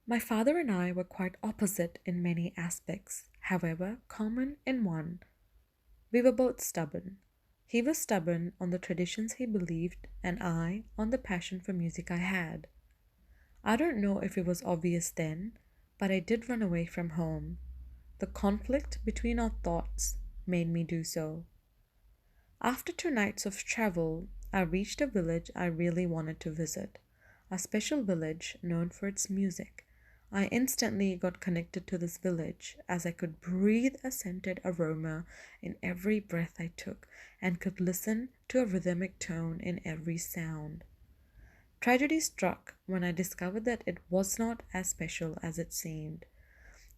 My father and I were quite opposite in many aspects, however, common in one. We were both stubborn. He was stubborn on the traditions he believed, and I on the passion for music I had. I don't know if it was obvious then, but I did run away from home. The conflict between our thoughts made me do so. After 2 nights of travel, I reached a village I really wanted to visit, a special village known for its music. I instantly got connected to this village as I could breathe a scented aroma in every breath I took and could listen to a rhythmic tone in every sound. Tragedy struck when I discovered that it was not as special as it seemed.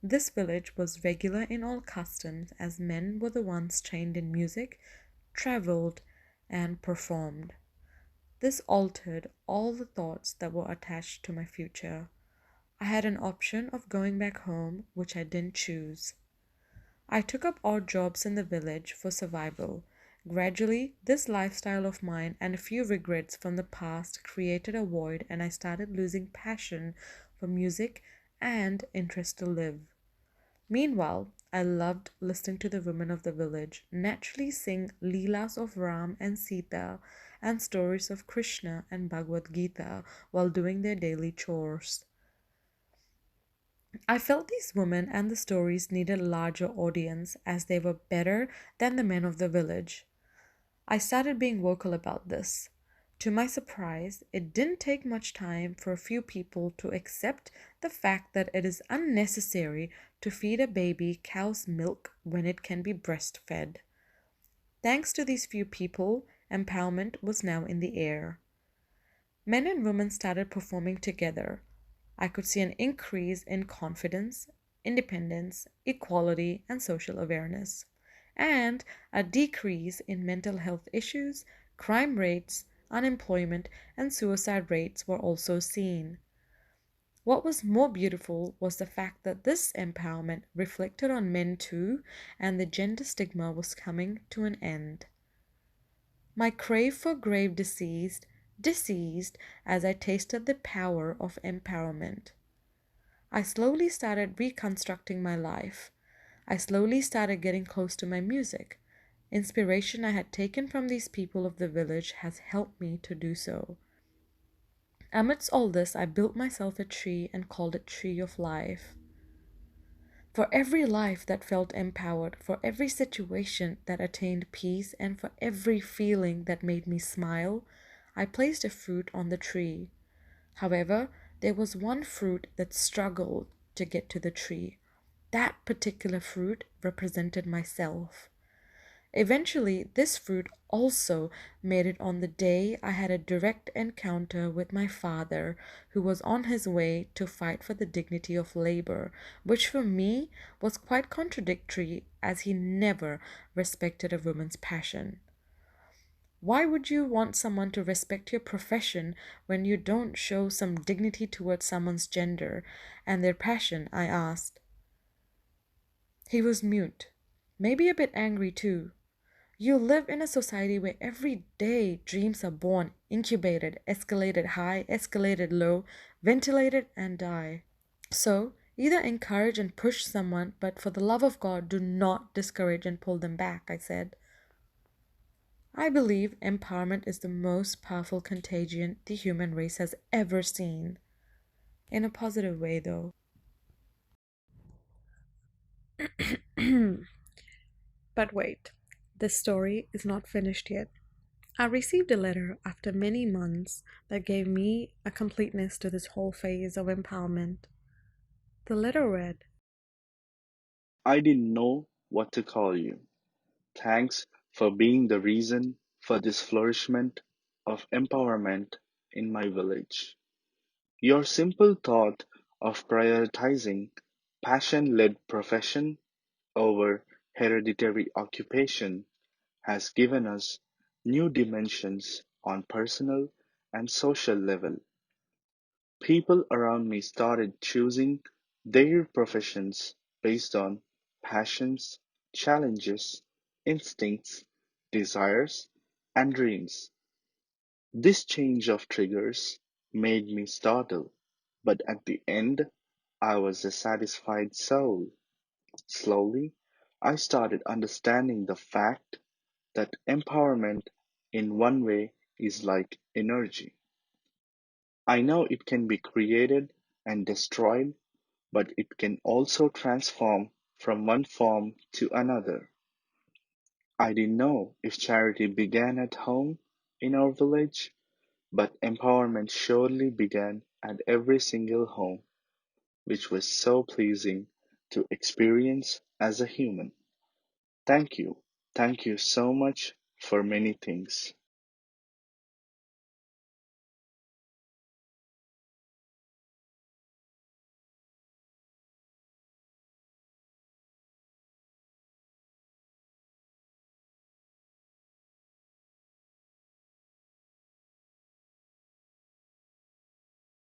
This village was regular in all customs, as men were the ones trained in music, traveled, and performed. This altered all the thoughts that were attached to my future. I had an option of going back home, which I didn't choose. I took up odd jobs in the village for survival. Gradually, this lifestyle of mine and a few regrets from the past created a void, and I started losing passion for music and interest to live. Meanwhile, I loved listening to the women of the village naturally sing Leelas of Ram and Sita and stories of Krishna and Bhagavad Gita while doing their daily chores. I felt these women and the stories needed a larger audience as they were better than the men of the village. I started being vocal about this. To my surprise, it didn't take much time for a few people to accept the fact that it is unnecessary to feed a baby cow's milk when it can be breastfed. Thanks to these few people, empowerment was now in the air. Men and women started performing together. I could see an increase in confidence, independence, equality, and social awareness, and a decrease in mental health issues, crime rates, unemployment, and suicide rates were also seen. What was more beautiful was the fact that this empowerment reflected on men too, and the gender stigma was coming to an end. My crave for grave deceased as I tasted the power of empowerment. I slowly started reconstructing my life. I slowly started getting close to my music. Inspiration I had taken from these people of the village has helped me to do so. Amidst all this, I built myself a tree and called it Tree of Life. For every life that felt empowered, for every situation that attained peace, and for every feeling that made me smile, I placed a fruit on the tree. However, there was one fruit that struggled to get to the tree. That particular fruit represented myself. Eventually, this fruit also made it on the day I had a direct encounter with my father, who was on his way to fight for the dignity of labor, which for me was quite contradictory as he never respected a woman's passion. Why would you want someone to respect your profession when you don't show some dignity towards someone's gender and their passion? I asked. He was mute, maybe a bit angry too. You live in a society where every day dreams are born, incubated, escalated high, escalated low, ventilated, and die. So, either encourage and push someone, but for the love of God, do not discourage and pull them back, I said. I believe empowerment is the most powerful contagion the human race has ever seen. In a positive way, though. But wait, this story is not finished yet. I received a letter after many months that gave me a completeness to this whole phase of empowerment. The letter read, I didn't know what to call you. Thanks for being the reason for this flourishment of empowerment in my village. Your simple thought of prioritizing passion led profession over hereditary occupation has given us new dimensions on personal and social level. People around me started choosing their professions based on passions, challenges, instincts, desires, and dreams. This change of triggers made me startle, but at the end, I was a satisfied soul. Slowly, I started understanding the fact that empowerment, in one way, is like energy. I know it can be created and destroyed, but it can also transform from one form to another. I didn't know if charity began at home in our village, but empowerment surely began at every single home, which was so pleasing to experience as a human. Thank you. Thank you so much for many things.